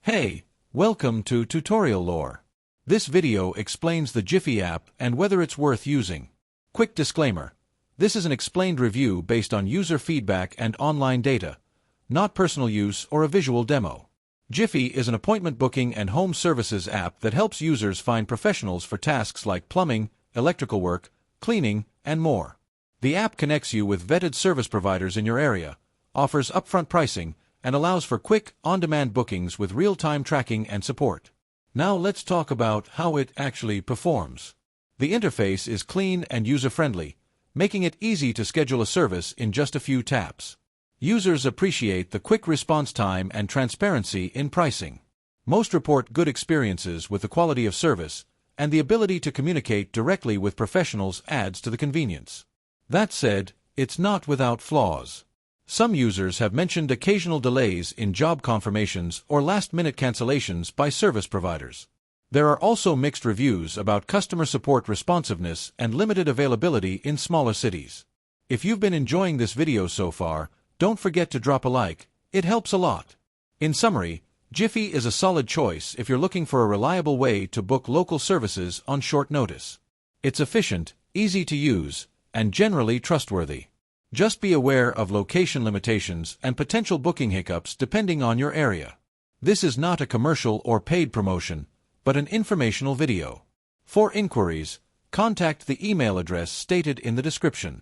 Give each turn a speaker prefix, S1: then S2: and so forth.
S1: Hey, welcome to Tutorial Lore. This video explains the Jiffy app and whether it's worth using. Quick disclaimer. This is an explained review based on user feedback and online data, not personal use or a visual demo. Jiffy is an appointment booking and home services app that helps users find professionals for tasks like plumbing, electrical work, cleaning, and more. The app connects you with vetted service providers in your area, offers upfront pricing, and allows for quick, on-demand bookings with real-time tracking and support. Now let's talk about how it actually performs. The interface is clean and user-friendly, making it easy to schedule a service in just a few taps. Users appreciate the quick response time and transparency in pricing. Most report good experiences with the quality of service, and the ability to communicate directly with professionals adds to the convenience. That said, it's not without flaws. Some users have mentioned occasional delays in job confirmations or last-minute cancellations by service providers. There are also mixed reviews about customer support responsiveness and limited availability in smaller cities. If you've been enjoying this video so far, don't forget to drop a like. It helps a lot. In summary, Jiffy is a solid choice if you're looking for a reliable way to book local services on short notice. It's efficient, easy to use, and generally trustworthy. Just be aware of location limitations and potential booking hiccups depending on your area. This is not a commercial or paid promotion, but an informational video. For inquiries, contact the email address stated in the description.